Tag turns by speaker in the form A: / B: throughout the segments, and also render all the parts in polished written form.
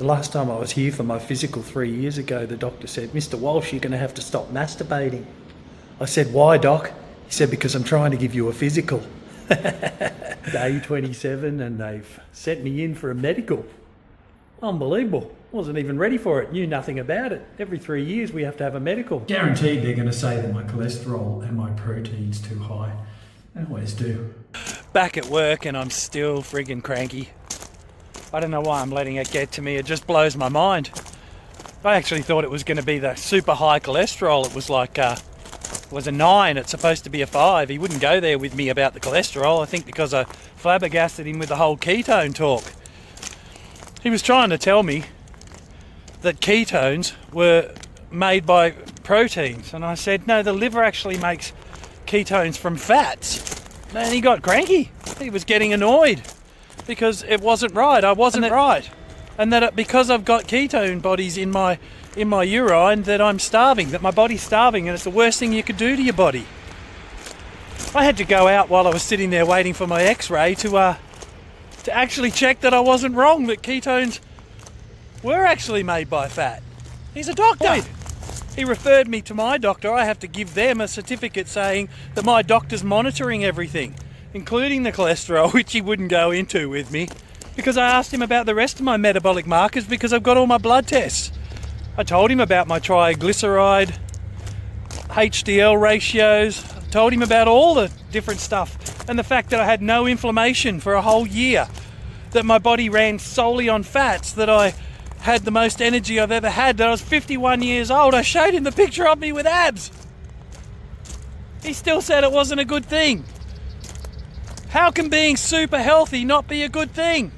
A: The last time I was here for my physical 3 years ago, the doctor said, "Mr. Walsh, you're going to have to stop masturbating." I said, "Why, Doc?" He said, "Because I'm trying to give you a physical." Day 27 and they've sent me in for a medical. Unbelievable. Wasn't even ready for it. Knew nothing about it. Every 3 years we have to have a medical. Guaranteed they're going to say that my cholesterol and my protein's too high. They always do. Back at work and I'm still friggin' cranky. I don't know why I'm letting it get to me. It just blows my mind. I actually thought it was going to be the super high cholesterol. It was like it was a 9. It's supposed to be a 5. He wouldn't go there with me about the cholesterol. I think because I flabbergasted him with the whole ketone talk. He was trying to tell me that ketones were made by proteins. And I said, no, the liver actually makes ketones from fats. And he got cranky. He was getting annoyed because it wasn't right. I wasn't right. And that because I've got ketone bodies in my urine, that I'm starving, that my body's starving, and it's the worst thing you could do to your body. I had to go out while I was sitting there waiting for my x-ray to actually check that I wasn't wrong, that ketones were actually made by fat. He's a doctor. He referred me to my doctor. I have to give them a certificate saying that my doctor's monitoring everything, including the cholesterol, which he wouldn't go into with me, because I asked him about the rest of my metabolic markers because I've got all my blood tests. I told him about my triglyceride, HDL ratios, I told him about all the different stuff, and the fact that I had no inflammation for a whole year, that my body ran solely on fats, that I had the most energy I've ever had, that I was 51 years old. I showed him the picture of me with abs. He still said it wasn't a good thing. How can being super healthy not be a good thing?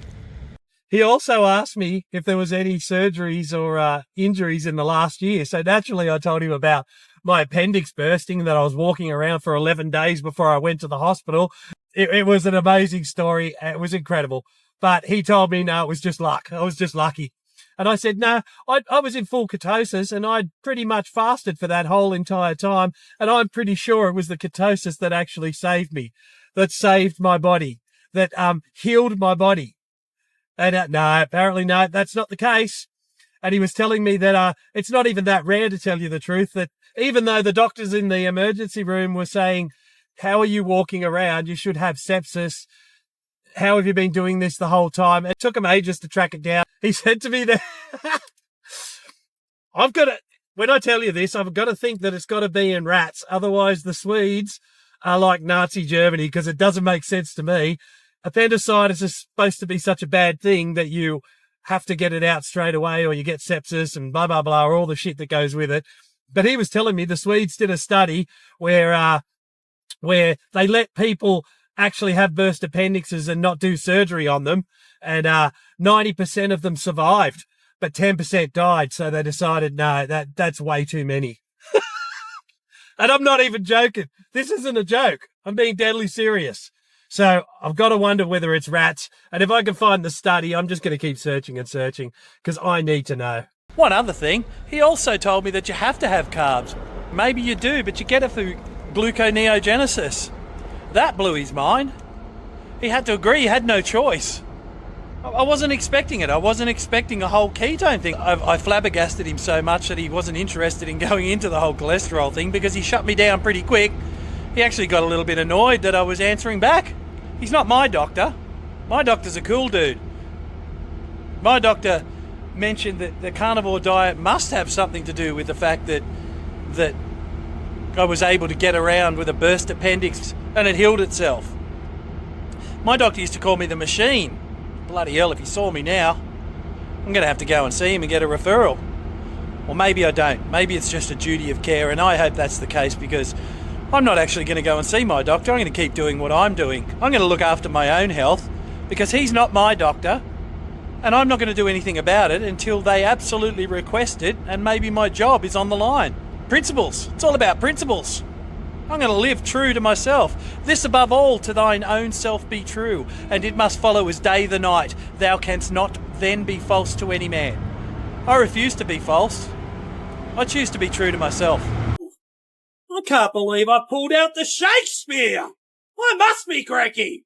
A: He also asked me if there was any surgeries or injuries in the last year. So naturally I told him about my appendix bursting, that I was walking around for 11 days before I went to the hospital. It was an amazing story. It was incredible. But he told me, no, it was just luck. I was just lucky. And I said, no, I was in full ketosis and I'd pretty much fasted for that whole entire time. And I'm pretty sure it was the ketosis that actually saved me, that saved my body, that healed my body. And no, apparently no, that's not the case. And he was telling me that it's not even that rare, to tell you the truth, that even though the doctors in the emergency room were saying, how are you walking around? You should have sepsis. How have you been doing this the whole time? It took him ages to track it down. He said to me that when I tell you this, I've got to think that it's got to be in rats. Otherwise the Swedes are like Nazi Germany, because it doesn't make sense to me. Appendicitis is supposed to be such a bad thing that you have to get it out straight away, or you get sepsis and blah, blah, blah, all the shit that goes with it. But he was telling me the Swedes did a study where they let people actually have burst appendixes and not do surgery on them. And 90% of them survived, but 10% died. So they decided, no, that's way too many. And I'm not even joking. This isn't a joke. I'm being deadly serious. So I've got to wonder whether it's rats. And if I can find the study, I'm just going to keep searching and searching, because I need to know. One other thing, he also told me that you have to have carbs. Maybe you do, but you get it through gluconeogenesis. That blew his mind. He had to agree. He had no choice. I wasn't expecting it. I wasn't expecting a whole ketone thing. I flabbergasted him so much that he wasn't interested in going into the whole cholesterol thing, because he shut me down pretty quick. He actually got a little bit annoyed that I was answering back. He's not my doctor. My doctor's a cool dude. My doctor mentioned that the carnivore diet must have something to do with the fact that I was able to get around with a burst appendix and it healed itself. My doctor used to call me the machine. Bloody hell, if he saw me now, I'm going to have to go and see him and get a referral. Or maybe I don't. Maybe it's just a duty of care, and I hope that's the case, because I'm not actually going to go and see my doctor. I'm going to keep doing what I'm doing. I'm going to look after my own health, because he's not my doctor, and I'm not going to do anything about it until they absolutely request it, and maybe my job is on the line. Principles. It's all about principles. I'm going to live true to myself. This above all, to thine own self be true, and it must follow as day the night. Thou canst not then be false to any man. I refuse to be false. I choose to be true to myself. I can't believe I pulled out the Shakespeare. I must be cranky.